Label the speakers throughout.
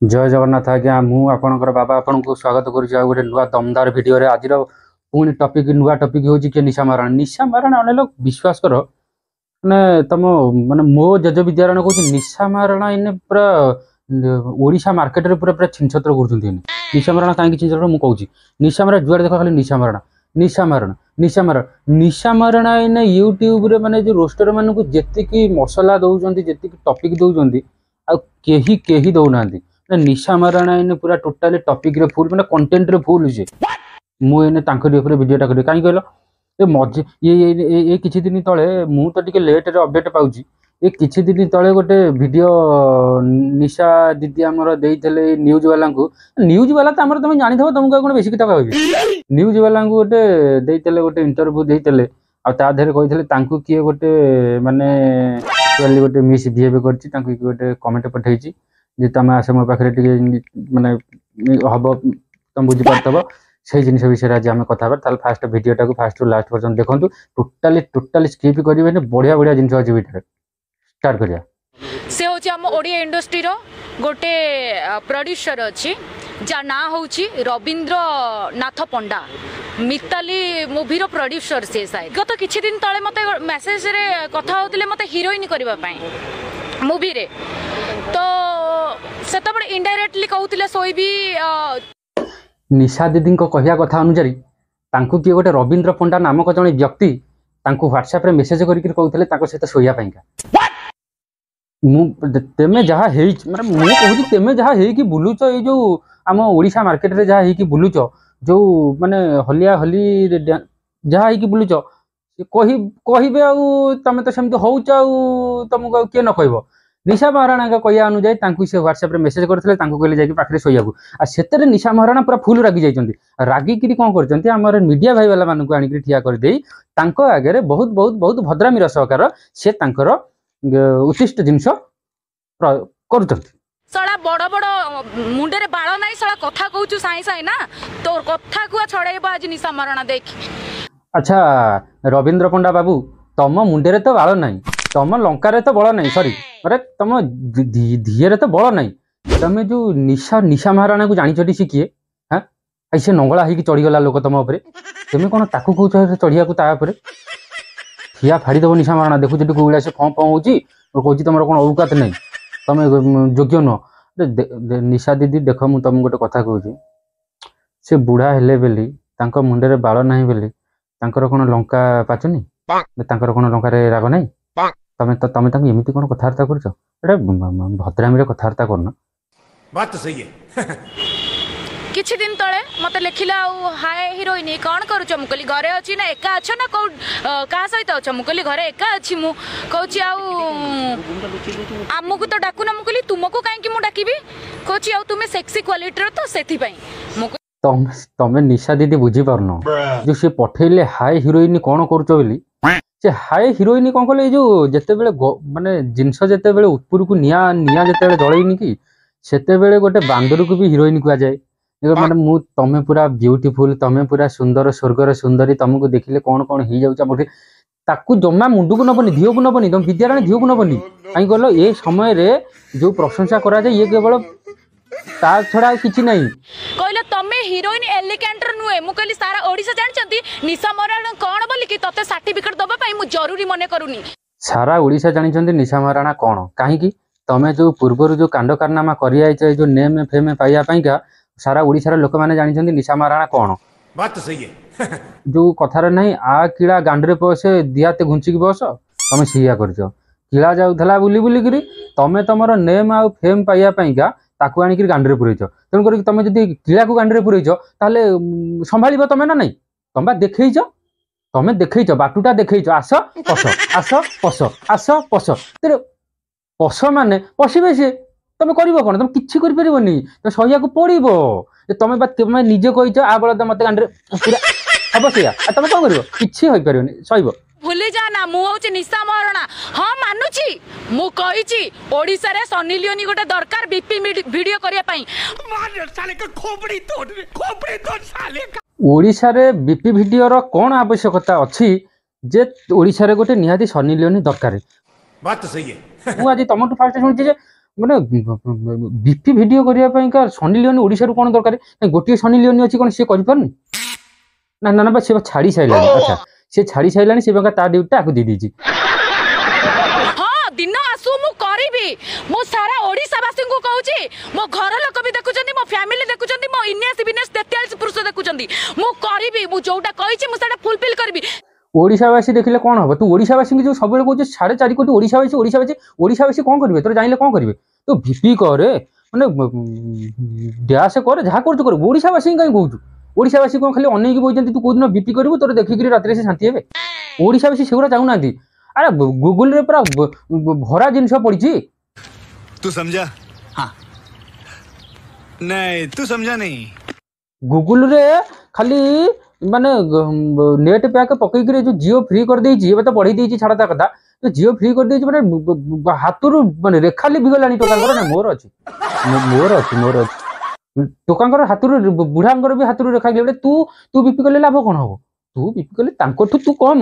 Speaker 1: जय जगन्नाथ आज्ञा मु आपणकर बाबा आपन को स्वागत करुछि गोटे नुआ दमदार वीडियो रे आज पुणी टॉपिक नुआ टॉपिक होछि के निशा मारण अने लोग विश्वास कर माने तम माने मो जज विद्यारण कहछि निशा मारण इन पूरा ओडिशा मार्केट रे पूरा पूरा छिनछत्र करछन्ती निशा मारण काहे छिनछत्र मु कहछि निशा मारण जुआर देखो खाली निशा मारण निशा मारण निशा मारण निशा मारण इन यूट्यूब रे माने जो रोस्टर मान को जेतिकी मसला दउजंती जेतिकी टॉपिक दउजंती आ केही केही दउनांती निशा माराणा इन पूरा टोटाली टॉपिक रे फुल माने कंटेंट रे फुल जे मु एने तांकरी ऊपर वीडियोटा करी काई कहलो ए मजे ये किछि दिन तळे मु तो टिके लेट रे अपडेट पाउची ए किछि दिन तळे गोटे वीडियो निशा दीदी हमर देइथले न्यूज वाला को न्यूज वाला त हमर तुम जानि थबो तुमको कोन बेसी किता कहबी न्यूज वाला को गोटे देइथले गोटे इंटरव्यू देइथले आ ता धरे कहिथले तांकू किए गोटे माने गोटे मिस बिहेव करची तांकू गोटे कमेंट पठाइची जे तुम आस मो पाखे माने हम तुम बुझी पार्थ से जिन विषय आज आम कथा फास्ट भिडियोटा फास्ट रु लास्ट पर्यटन देखो टोटाली स्किप करेंगे बढ़िया बढ़िया जिन आज वीडियो स्टार्ट करिया
Speaker 2: से होची हम ओडिया इंडस्ट्री रो गोटे प्रोड्यूसर अच्छी जा ना होची रविंद्र नाथ पंडा मिताली मूवी रो प्रोड्यूसर से शायद गत किछि दिन तळे मते मेसेज रे कथा होतिले मते हीरोइन करबा पई मूवी रे तो सेतबे इनडायरेक्टली कहउतिले सोई भी
Speaker 1: निशा दीदी को कहिया कथा अनुसार तांकू किए गोटे रविंद्र पंडा नामक जने व्यक्ति तांकू व्हाट्सएप रे मेसेज करिक कहउतिले ताको सहित सोया पईका मु तेमे जहा हेई माने मु कहूची तेमे जहा हेई कि बुलुच ए जो आम ओडिशा मार्केट रे जहा हेई कि बुलुच जो माने हलिया हली जहा हेई कि बुलुच कहि कहिबे आ तमे तो सेमति होउच आ तुमको के न कहबो निशा महाराणा का कहिया अनुसार तांकू से व्हाट्सएप रे मेसेज करथिले तांकू कहले जाई पाखरे सोयाबू आ सेतरे निशा महाराणा पूरा फुल रागी जाइचंती रागी किरी कोन करचंती हमर मीडिया भाई वाला मानकु आनी ठिया कर देई तांको आगे रे बहुत बहुत बहुत भद्रामी रसकार से तांकर उचिष्ट जिनस करूचंती
Speaker 2: सळा बड़ बड़ मुंडे रे बाळ नाही सळा कथा कहूचु साई साई ना तोर कथा को छड़ाइबो आज निशा महाराणा देख
Speaker 1: अच्छा रविंद्र पंडा बाबू तम मुंडे रे तो बाळ नाही तम लंका रे तो बळ नाही सॉरी अरे तम धीए रे तो बळ नाही तमे जो निशा महाराणा को जानि छटी सिकिए हां ऐसे नंगला हेकी चढ़ी गला लोक तम ऊपर तमे कोन ताकू कहू चढ़िया को ता ऊपर ठिया फाड़ी दबो निशा महाराणा देखु जटी कोइला से फं फं होची और कहूची तमरो कोन औकात नाही तमे योग्य न निशा दीदी देखो मु तम गोटे कथा कहूची से बुढ़ा हेले बेली तांको मुंडे रे बाळ नाही बेली तांकर कोन लंका पाचुनी तांकर कोन लंका रे राग नाही तमे तमे एमती कोन कथार्ता करछ एटा भद्रामी रे कथार्ता करना
Speaker 3: बात तो सही है
Speaker 2: किछि दिन तळे मते लेखिला हाय हीरोइन कोन करूछ मु कहली घरे अछि ना एका अछ ना को का सहित अछ मु कहली घरे एका अछि मु कहूची आ आमको तो डाकू ना मु कहली तुमको काहे कि मु डाकीबी कहूची आ तुमे सेक्सी क्वालिटी रो तो सेथि पई मु
Speaker 1: तमे निशा दीदी बुझी पारनो जो से पठेले हाय हीरोइन कोन करूछ बोली से हाय हीरोइन कोन कहले जो जते बेले माने जिंस जते बेले ऊपर को निया निया जते बेले जळैनी की सेते बेले गोटे बांदर को भी हीरोइन कुआ जाय माने मु तमे पूरा ब्यूटीफुल तमे पूरा सुंदर स्वर्गर सुंदरी तुमको देखिले कोन कोन ही जाउचा मोठे ताकू जम्मा मुंडू को नबनी धियो को नबनी तुम विद्याराणी धियो को नबनी काई कहलो ए समय रे जो प्रशंसा करा जाय ये केवल ता छडा किछि नहीं
Speaker 2: कहले तमे हीरोइन एलिगेंटर नुए मु कहली सारा ओडिसा जानचंती निशा महाराणा कोन बोली कि तते सर्टिफिकेट दबा पई मु जरूरी मने करूनी सारा
Speaker 1: ओडिसा जानिचंती निशा महाराणा कोन काहे कि तमे जो पूर्व जो कांड कारनामा करि आइछ जो नेम फेम पाइया पईका सारा ओडिसा लोक माने जानिचंती निशा महाराणा कोन
Speaker 3: बात तो सही है
Speaker 1: जो कथार नहीं आ किला गांडरे पसे दियाते घुंचिक बस तमे सिया करछ किला जाउथला बुली बुली करी तमे तमरो नेम आ फेम पाइया पईका ताकू आनी कि गांडरे पुरैछ तेन करी तमे जदी किला को गांडरे पुरैछ ताले संभालिबो तमे ना नहीं तमे देखैछ बाटुटा देखैछ आस पस तेरे पस माने पसिबे से तमे करिवो कोन तमे किछि करि परिबोनी तो सहिया को पड़िबो तमे निजे कहिछ आ बळ मते गांडरे पूरा अबसिया तमे कोन करिवो किछि होई परिबोनी सहिबो
Speaker 2: भूली जा ना मु होची निशा महाराणा हां मानुची मु कहिची ओडिसा रे सनी लियोनी गोटे दरकार बीपी वीडियो करिया पई
Speaker 3: मार साले का खोपड़ी तोड़ साले का
Speaker 1: ओडिसा रे बीपी वीडियो रो कोन आवश्यकता अछि जे ओडिसा रे गोटे निहाती सनी लियोनी दरकार
Speaker 3: बात तो सही है
Speaker 1: मु आज तमटु फास्ट सुनछि जे ମାନେ ବିପି ଭିଡିଓ କରିବା ପାଇଁକା ସନି ଲିଓନି ଓଡ଼ିଶାରୁ କ'ଣ ଦରକାର? ଗୋଟିଏ ସନି ଲିଓନି ଅଛି, କ'ଣ ସିଏ କରିପାରୁନି? ନା ନା ନା ବା, ସେ ଛାଡ଼ି ସାରିଲାଣି। ଆଚ୍ଛା, ସେ ଛାଡ଼ି ସାରିଲାଣି, ସେ ତା ଡ୍ୟୁଟିଟା ଆକୁ ଦେଇଦେଇଛି।
Speaker 2: ହଁ, ଦିନ ଆସୁ ମୁଁ କରିବି। ମୁଁ ସାରା ଓଡ଼ିଶାବାସୀଙ୍କୁ କହୁଛି, ମୋ ଘର ଲୋକ ବି ଦେଖୁଛନ୍ତି, ମୋ ଫ୍ୟାମିଲି ଦେଖୁଛନ୍ତି, ମୋ ଇନିୟସ୍ ବିନେସ୍ 43 ପୁରୁଷ ଦେଖୁଛନ୍ତି। ମୁଁ କରିବି, ମୁଁ ଯୋଉଟା କହିଛି ମୁଁ ସେଟା ଫୁଲଫିଲ୍ କରିବି।
Speaker 1: ଓଡ଼ିଶାବାସୀ ଦେଖିଲେ କ'ଣ ହବ? ତୁ ଓଡ଼ିଶାବାସୀଙ୍କୁ ଯୋଉ ସବୁବେଳେ କହୁଛୁ 4.5 କୋଟି ଓଡ଼ିଶାବାସୀ ଓଡ଼ିଶାବାସୀ ଓଡ଼ିଶାବାସୀ କ'ଣ କରିବେ? ତୋର ଜାଣିଲେ କ'ଣ କରିବେ? ତୁ ଭିପି କରେ, ମାନେ ଡ୍ୟାସ୍ କରେ, ଯାହା କରୁଛୁ କର। ଓଡ଼ିଶାବାସୀ କାହିଁ କହୁଛୁ? ଓଡ଼ିଶାବାସୀ କ'ଣ ଖାଲି ଅନେଇକି ବଇଛନ୍ତି ତୁ କୋଉଦିନ ବିପି କରିବୁ, ତୋର ଦେଖିକିରି ରାତିରେ ସେ ଶାନ୍ତି ହେବେ? ଓଡ଼ିଶାବାସୀ ସେଗୁଡ଼ା ଚାହୁଁନାହାନ୍ତି। ଆରେ ଗୁଗୁଲରେ ପୁରା ଭରା ଜିନିଷ ପଡ଼ିଛି।
Speaker 3: तू समझा? हाँ नहीं, तू समझा नहीं।
Speaker 1: ଗୁଗୁଲରେ ଖାଲି ମାନେ ନେଟ୍ ପ୍ୟାକ୍ ପକେଇକିରି ଯୋଉ ଜିଓ ଫ୍ରି କରିଦେଇଛି, ଏବେ ତ ବଢ଼େଇ ଦେଇଛି, ଛାଡ଼ ତା କଥା। ଜିଓ ଫ୍ରି କରିଦେଇଛି ମାନେ ହାତରୁ ମାନେ ରେଖା ଲିଭିଗଲାଣି ଟୋକାଙ୍କର। ନା ମୋର ଅଛି ଟୋକାଙ୍କର ହାତରୁ, ବୁଢ଼ାଙ୍କର ବି ହାତରୁ ରେଖା ଗଲେ। ତୁ ବିପି କଲେ ଲାଭ କ'ଣ ହବ? ତୁ ବିପି କଲେ ତାଙ୍କଠୁ ତୁ କମ,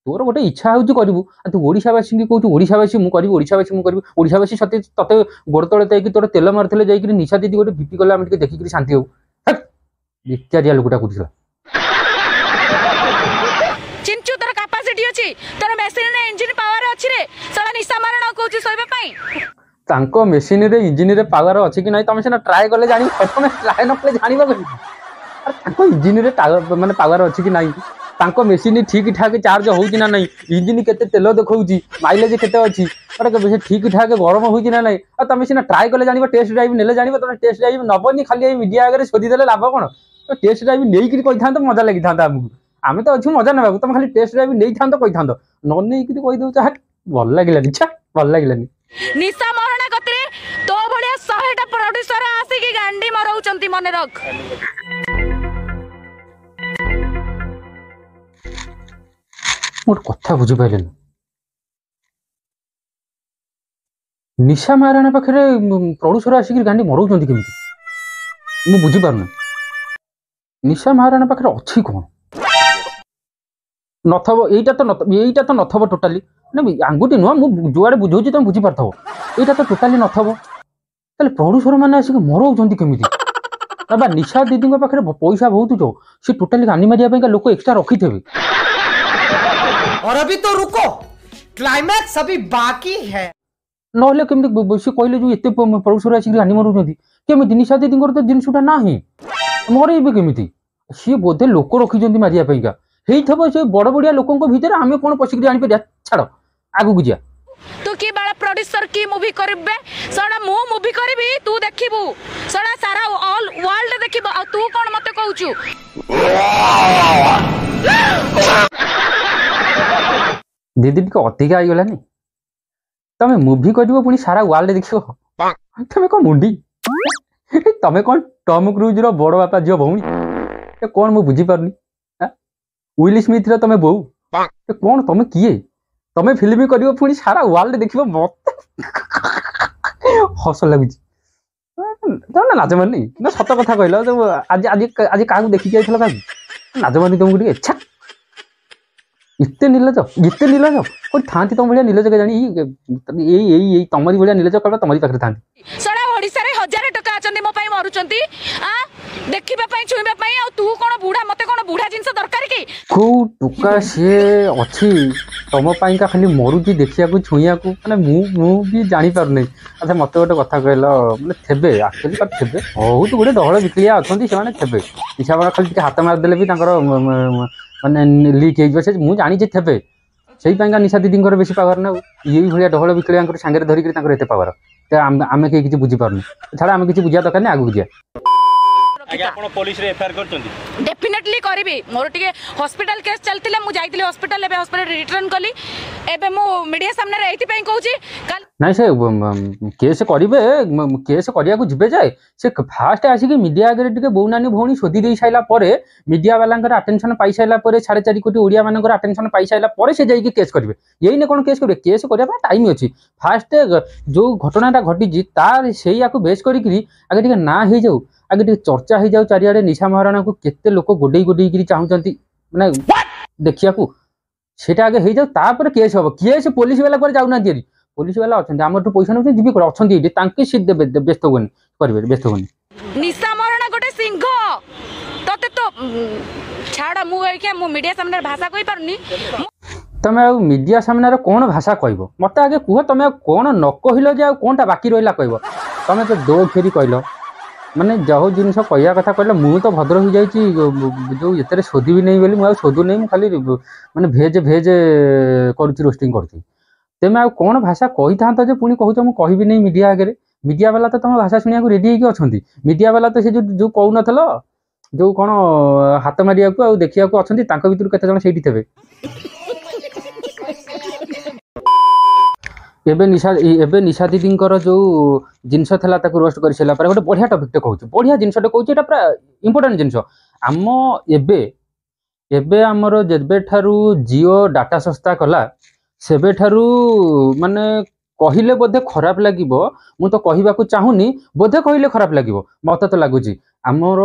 Speaker 1: ତୋର ଗୋଟେ ଇଚ୍ଛା ହେଉଛି କରିବୁ। ଆଉ ତୁ ଓଡ଼ିଶାବାସୀକି କହୁଛୁ ଓଡ଼ିଶାବାସୀ ମୁଁ କରିବି, ଓଡ଼ିଶାବାସୀ ମୁଁ କରିବି। ଓଡ଼ିଶାବାସୀ ତତେ ଗୋଡ଼ ତଳେ ଯାଇକି ତୋର ତେଲ ମାରିଥିଲେ ଯାଇକିରି ନିଶା ଦିଦି ଗୋଟେ ବିପି କଲେ ଆମେ ଟିକେ ଦେଖିକିରି ଶାନ୍ତି ହବୁ। ବେକାରିଆ ଲୋକଟା କହୁଥିଲା।
Speaker 2: ଚିଞ୍ଚୁ, ତୋର କାପାସିଟି ଅଛି, ତୋର ମେସିନରେ ଇଞ୍ଜିନ ପାୱାର ଅଛି ରେ। ସେଟା ନିଶା ମାରଣ କହୁଛି ଶୋଇବା ପାଇଁ।
Speaker 1: ତାଙ୍କ ମେସିନରେ ଇଞ୍ଜିନରେ ପାୱାର ଅଛି କି ନାହିଁ ତମେ ସିନା ଟ୍ରାଏ କଲେ ଜାଣିବ, ତମେ ଟ୍ରାଏ ନ କଲେ ଜାଣିବ କେମିତି? ତାଙ୍କ ଇଞ୍ଜିନରେ ମାନେ ପାୱାର ଅଛି କି ନାହିଁ, ତାଙ୍କ ମେସିନ ଠିକ୍ ଠାକ୍ ଚାର୍ଜ ହେଉଛି ନା ନାହିଁ, ଇଞ୍ଜିନ କେତେ ତେଲ ଦେଖାଉଛି, ମାଇଲେଜ କେତେ ଅଛି, ସେ ଠିକ୍ ଠାକ୍ ଗରମ ହେଉଛି ନା ନାହିଁ, ଆଉ ତମେ ସିନା ଟ୍ରାଏ କଲେ ଜାଣିବ, ଟେଷ୍ଟ ଡ୍ରାଇଭ୍ ନେଲେ ଜାଣିବ। ତମେ ଟେଷ୍ଟ ଡ୍ରାଇଭ୍ ନବନି, ଖାଲି ଏଇ ମିଡ଼ିଆ ଆଗରେ ଶୋଧିଦେଲେ ଲାଭ କ'ଣ? ଟେଷ୍ଟ ଡ୍ରାଇଭ୍ ନେଇକିରି କହିଥାନ୍ତ, ମଜା ଲାଗିଥାନ୍ତା ଆମକୁ। ଆମେ ତ ଅଛୁ ମଜା ନେବାକୁ, ତମେ ଖାଲି ଟେଷ୍ଟ ଡ୍ରାଇଭ୍ ନେଇଥାନ୍ତ କହିଥାନ୍ତ, ନ ନେଇକିରି କହିଦେଉଛ। ଭଲ ଲାଗିଲାନି, ଭଲ ଲାଗିଲାନି।
Speaker 2: ନିଶା ମରଣ କତିରେ ତୋ ଭଳିଆ 100ଟା ପ୍ରଡ୍ୟୁସର ଆସିକି ଗାଣ୍ଡି ମରଉଛନ୍ତି, ମନେ ରଖ।
Speaker 1: ଗୋଟେ କଥା ବୁଝିପାରିଲେନି, ନିଶା ମହାରାଣା ପାଖରେ ପ୍ରଡ୍ୟୁସର ଆସିକି ଗାଣ୍ଡି ମରଉଛନ୍ତି କେମିତି? ମୁଁ ବୁଝିପାରୁନି। ନିଶା ମହାରାଣା ପାଖରେ ଅଛି କ'ଣ? ନଥବ, ଏଇଟା ତ ନଥବ ଟୋଟାଲି। ଆଙ୍ଗୁଠି ନୁହଁ, ମୁଁ ଯୁଆଡ଼େ ବୁଝଉଛି ତମେ ବୁଝିପାରୁଥିବ। ଏଇଟା ତ ଟୋଟାଲି ନଥବ। ତାହେଲେ ପ୍ରଡ୍ୟୁସର ମାନେ ଆସିକି ମରଉଛନ୍ତି କେମିତି? ବା ନିଶା ଦିଦିଙ୍କ ପାଖରେ ପଇସା ବହୁତ ଯୋଉ, ସେ ଟୋଟାଲି ଗାନି ମାରିବା ପାଇଁ ଲୋକ ଏକ୍ସଟ୍ରା ରଖିଥିବେ।
Speaker 4: और अभी तो रुको, क्लाइमैक्स अभी बाकी है।
Speaker 1: ନହେଲେ କେମିତି ସେ କହିଲେ ଯୋଉ ଏତେ ପ୍ରଡ୍ୟୁସର ଆସିକି ଗାନି ମାରୁଛନ୍ତି କେମିତି? ନିଶା ଦିଦିଙ୍କର ତ ଜିନିଷଟା ନାହିଁ, ମରେଇବେ କେମିତି? ସିଏ ବୋଧେ ଲୋକ ରଖିଛନ୍ତି ମାରିବା ପାଇଁକା। ହେଇଥିବ ସେ ବଡ଼ ବଡ଼ିଆ ଲୋକଙ୍କ ଭିତରେ, ଆମେ କ'ଣ ପଶିକିରି ଜାଣିପାରିବା? ଛାଡ଼, ଆଗକୁ ଯିବା।
Speaker 2: ତୁ କି ବାଳ ପ୍ରଡ୍ୟୁସର କି ମୁଭି କରିବେ? ସଣା ମୁଁ ମୁଭି କରିବି, ତୁ ଦେଖିବୁ। ସଣା ସାରା ଅଲ ୱାର୍ଲଡ ଦେଖିବ, ଆଉ ତୁ କ'ଣ ମତେ କହୁଛୁ?
Speaker 1: ଦିଦି ଟିକେ ଅଧିକା ହେଇଗଲାନି। ତମେ ମୁଭି କରିବ ପୁଣି ସାରା ୱାର୍ଲଡ ଦେଖିବ? ତମେ କ'ଣ ମୁଣ୍ଡି? ତମେ କ'ଣ ଟମ୍ କ୍ରୁଜର ବଡ଼ ବାପା ଝିଅ ଭଉଣୀ? କ'ଣ ମୁଁ ବୁଝିପାରୁନି। ୱିଲ୍ ସ୍ମିଥର ତମେ ବୋଉ? କ'ଣ ତମେ କିଏ? ତମେ ଫିଲ୍ମ କରିବ ପୁଣି ସାରା ୱାର୍ଲଡ ଦେଖିବ? ମତେ ହସ ଲାଗୁଛି। ତମେ ଲାଜ ମାରୁନି ନା? ସତ କଥା କହିଲ, ଆଜି କାହାକୁ ଦେଖିକି ଯାଇଥିଲ? କାହାକୁ ଲାଜ ମାରୁନି ତମକୁ ଟିକେ? ଛା, ଏତେ ନିର୍ଲଜ କୋଉଠି ଥାନ୍ତି ତମ ଭଳିଆ ନିର୍ଲଜ? କେଜାଣି ଏଇ ତମରି ଭଳିଆ ନିର୍ଲଜ କେବଳ ତମରି ପାଖରେ ଥାନ୍ତି।
Speaker 2: ସଣା ଓଡ଼ିଶାରେ 1000 ଟଙ୍କା ଅଛନ୍ତି ମୋ ପାଇଁ ମରୁଛନ୍ତି, ଦେଖିବା ପାଇଁ, ଛୁଇଁବା ପାଇଁ। ଆଉ ତୁ କ'ଣ ବୁଢ଼ା? ମତେ କ'ଣ ବୁଢ଼ା ଜିନିଷ ଦରକାର କି?
Speaker 1: କୋଉ ଟୋକା ସିଏ ଅଛି ତମ ପାଇଁକା ଖାଲି ମରୁଛି ଦେଖିବାକୁ, ଛୁଇଁବାକୁ? ମାନେ ମୁଁ ବି ଜାଣିପାରୁନି। ଆଚ୍ଛା, ମତେ ଗୋଟେ କଥା କହିଲ, ମାନେ ଥିବେ ଆକ୍ଚୁଆଲି ଥିବେ ବହୁତ ଗୁଡ଼େ ଡହଳ ବିକିଳିଆ ଅଛନ୍ତି, ସେମାନେ ଥିବେ ହିସାବରେ ଖାଲି ଟିକେ ହାତ ମାରିଦେଲେ ବି ତାଙ୍କର ମାନେ ଲିକ୍ ହେଇଯିବ। ସେ ମୁଁ ଜାଣିଛି ଥିବେ, ସେଇ ପାଇଁକା ନିଶା ଦିଦିଙ୍କର ବେଶୀ ପାୱାର ନା। ଏଇ ଭଳିଆ ଡହଳ ବିକିଳିଆଙ୍କର ସାଙ୍ଗରେ ଧରିକିରି ତାଙ୍କର ଏତେ ପାୱାର। ଆମେ କେହି କିଛି ବୁଝିପାରୁନି। ଛାଡ଼, ଆମେ କିଛି ବୁଝିବା ଦରକାର ନାହିଁ, ଆଗକୁ ଯିବା।
Speaker 5: ଆଜ୍ଞା, ଆପଣ ପୋଲିସରେ ଏଫଆଇଆର କରିଛନ୍ତି?
Speaker 2: डेफिनेटली करी मोर टे हॉस्पिटल केस चलता मुझे हॉस्पिटल एबे हॉस्पिटल रिटर्न कली एबे मु मीडिया सामने एथि पई कहूची
Speaker 1: नाइ से केस करिवे केस करिया को जिबे जाय से फास्ट आसी मीडिया आगे टिके बौ नानी भौणी शोधी दे साइला परे मीडिया वालांकर अटेंशन पाई साइला परे 4.5 कोटी ओडिया मानकर अटेंशन पाई साइला परे से जाई केस करिवे यही ने कोन केस करिवे केस करिया टाइम अछि फास्ट जो घटनाटा घटी जी तार सेया को बेस करी आगे टिके ना हे जाऊ आगे टिके चर्चा हो जाऊ चारियाडे निशा महाराणा को केते लोक गोडई गोडई करी चाहुचंती माने देखिया को सेटा आगे हो जाऊ तापर केस हबो केस पुलिस वाला पर जाउ ना दियरी पुलिस वाला अच्छा आम पैसा नौ जी अच्छा सीट देवे व्यस्त हुए करेंगे व्यस्त हुए
Speaker 2: निशा मरण गोटे सिंह तते तो छाड़ मु मीडिया सामने भाषा कहि पारुनी
Speaker 1: तमें आ मीडिया सामने कौन भाषा कह मत आगे कह तुम कौन न कहल जे कौनटा बाकी रहा कह तुम तो दो फेरी कहल माने जो जिन कह कथा कहल मु तो भद्र हो जाइए जो ये शोधी भी नहीं बोली मुझे शोधु नहीं खाली माने भेज भेज करुच्ची रोस्टिंग करुच्ची तेमे आ कौन भाषा कही था जे पुणी कहूँ मुझे कहबी नहीं मीडिया आगे मीडिया वाला तो तुम भाषा शुणा रेडी होगी अच्छा मीडिया वाला तो जो कहून जो कौन हाथ मारिया को देखा अच्छा भर केत से थे एबे निशा दीदी जो जिनस था रोस्ट कर सारा गोटे बढ़िया टपिक कहूँ बढ़िया जिनटे कहूँ यहाँ पूरा इंपोर्टाट जिनस आम एबे आमर जेबे ठारू जियो डाटा सस्ता कला सेबे ठारू माने कहले बोधे खराब लगे मु तो कहवाक चाहूनी बोधे कहले खराब लगे मत तो लगुच आमर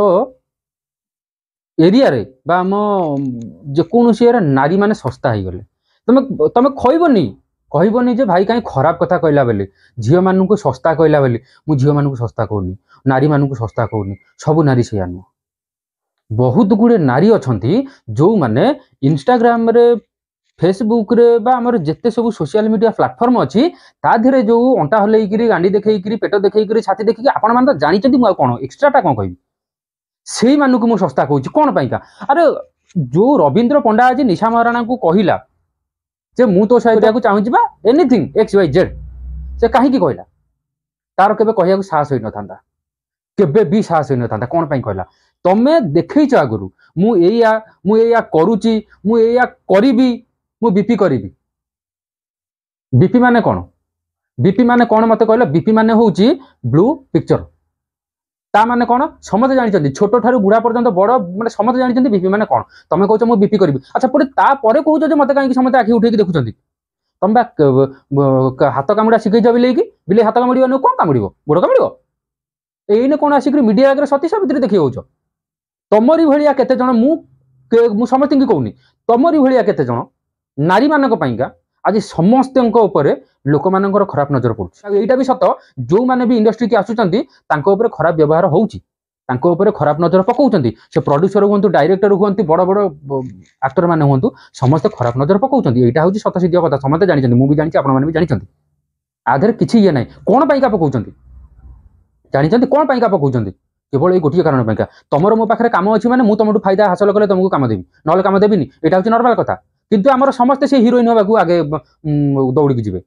Speaker 1: एरिया रे बा आम जेकोसी नारी माने सस्ता हो गले तुम कहबनी जे भाई कहीं खराब कथा कहला बेली झील मान को सस्ता कहला बेली मु झील मान को सस्ता कहूनी नारी मान को सस्ता कहूनी सबू नारी से नुह बहुत गुड़े नारी अच्छा जो माने इंस्टाग्राम रे फेसबुक रे बा हमर जेते सब सोशल मीडिया प्लेटफॉर्म अच्छी ता धीरे जो अंटा हल्लैकरी गांडी देखैकरी पेट देखैकरी छाती देखैकरी आपण मान तो जानिचंती मु कौन एक्स्ट्राटा कौन कहबी से मानू को मु सस्ता कहूँ कौन पाइका अरे जो रविंद्र पंडा आज निशा महाराणा को कहला जे मु तो सहायता को चाहूँ बा एनीथिंग एक्स वाई जेड से कहीं कहला तार केबे कहया साहस होई नथांदा केबे भी साहस होई नथांदा कौन पाई कहला तमे देखैछ आगुरु मु एया करूची मु एया करिबी मु बीपी करिबी बीपी माने कौन मते कहला बीपी माने होउची ब्लू पिक्चर ता माने कौन समझे जानी छोट ठारू बुढ़ा पर्यंत बड़ माने समझे जानी बीपी माने कौन तुम कह मु बीपी करी अच्छा पुणी तापर कौच मत कहीं समझे आखि उठे देखुं तुम हाथ कामुड़ा शिखई बिले हाथ कामुड़ कौन कामुड़ गोड़ कामुड़ एने कौन आसिक मीडिया आगे सती सावित्री देखी हो तमरी भाया केते जन मु समस्त कहूनी तमरी भाया केते जन नारी मानक पाइका आज समस्त लोक मानकर खराब नजर पड़ुछि एटा भी सत जो माने भी इंडस्ट्री की आसुचंती तांको ऊपर खराब व्यवहार होउछि तांको ऊपर खराब नजर पकाउचंती से प्रोड्यूसर हुंतु डायरेक्टर हुंतु बड़ बड़ एक्टर माने हुंतु समस्त खराब नजर पकाउचंती एटा होउछि सत सिद्ध कथा समस्त जानिचंती मु भी जानिछि आपण माने भी जानिचंती आधर किछि ये नै कोन पाइका पकाउचंती जानिचंती कोन पाइका पकाउचंती केवल ये गोटे कारण पाइका तमरो मो पाखरे काम अछि माने मु तमटु फायदा हासिल कले तुमको काम देबी नले काम देबिनी एटा होछि नॉर्मल कथा किंतु आमर समस्त से हीरोइन होबाकू आगे दौड़ी की जीवे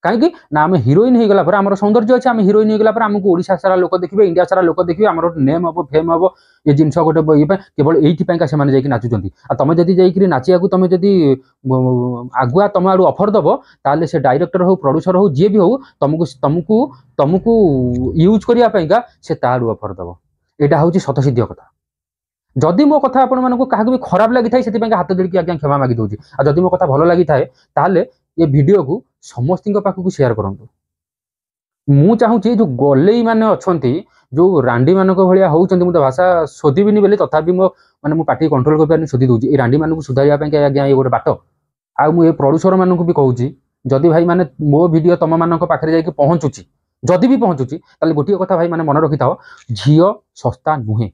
Speaker 1: कहीं ना आम हीरोइन हो गला आम सौंदर्य अच्छे आम हीरोइन हो गला आमको ओडिशा सारा लोक देखिए इंडिया सारा लोक देखिए आम नेम हम फेम हम ये जिन गोटे ये केवल ये से नाचुंट आ तुम जदि जाइए नाचिया तुम जदि आगुआ तुम आड़ अफर दब ताले से डायरेक्टर हो प्रोड्यूसर हो जी भी हो तुमको तुमको तुमको यूज करने से ताड़ अफर दब यहाँ हूँ सतसिद्ध कथा जदि मो कथा आपण मानक क्या भी खराब लगी था से हाथ जोड़ी आज्ञा क्षमा मागी दूसरी आ जदि मो कथा भल लगी था ताले ये वीडियो को समस्त पाखक शेयर करूँ मु चाहूँगी जो गलेई मैंने अच्छा जो रांडी मान भाया होती मुझे भाषा शोधिबिनी बोली तथापि मो मैंने मो पार्टी कंट्रोल कर शोधि दूसरी रांडी मानक सुधारिया आज्ञा ये गोटे बाट आ मुझे प्रोड्यूसर मानक भी कहूँ जदि भाई मैंने मो वीडियो तुम मान पाखे जाकि पहुँचुची जदि भी पहुँचुची ताले गोटे कथा भाई मैंने मन रखि था झील सस्ता नुहे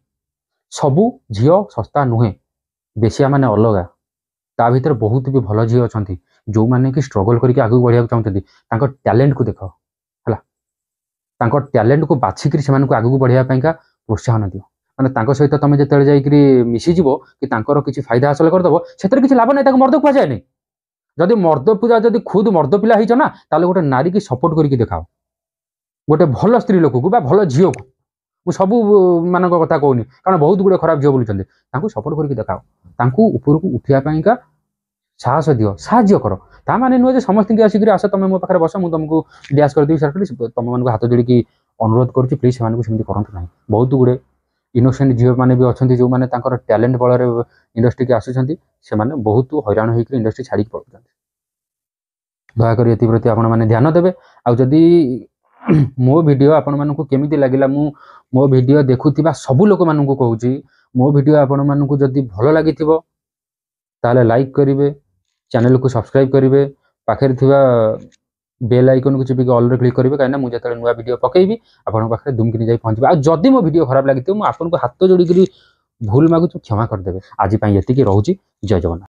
Speaker 1: सबू झील सस्ता नुहे बेसिया माने अलगा ता भीतर बहुत भी भल झील अच्छा जो मैंने कि स्ट्रगल करके आगे बढ़िया चाहते टैलेंट को देख है टैलेंट को बाछिक आगे बढ़िया का प्रोत्साहन दियो माने सहित तुम जो जाकि मिसीज कि किसी फायदा हासिल करदेव से किसी लाभ नहीं मर्द कह जाए नहीं जदि मर्द पूजा जदि खुद मर्द पिला हो ना ताले गोटे नारी की सपोर्ट करके देखाओ गोटे भल स्त्री लोक को भल झील को सबू मान कथा कहूनी कारण बहुत गुड़े खराब झील बोलूँ सपोर्ट करके देखाओ ऊपर को उठापा साहस दियो साहाଯ୍य कर ता माने नुहे समस्त आसिक आस तुम मो पाखे बस मुझे तुमको डैश करदेवी सर तुम मन हाथ जोड़ी अनुरोध करुँच प्लीज से करूँ ना बहुत गुड़े इनोसेंट झील मैंने भी अच्छा जो मैंने टैलेंट बल इंडस्ट्री की आसुँच से बहुत हैरान होकर इंडस्ट्री छाड़ी पड़े दयाकोरी ये प्रति आपण मैंने ध्यान देवे आदि मो वीडियो आपण मानक केमिति लागिला मो वीडियो देखुथिबा सबु लोक मानक कहूँ मो वीडियो आपण मानक जदि भल लगी ताले लाइक करिवे चैनल को सब्सक्राइब करिवे पाखे थिबा बेल आइकन को चिपिक ऑल रे क्लिक करेंगे कहीं मुझे नुआ वीडियो पकेबी आपन पाखे दुमकिनी जाई पहुंचबे। आ जदि मो वीडियो खराब लगी मु आपन को हाथ जोड़ी भूल मागु क्षमा करदेवे। आज ये रोचे जय जगन्नाथ।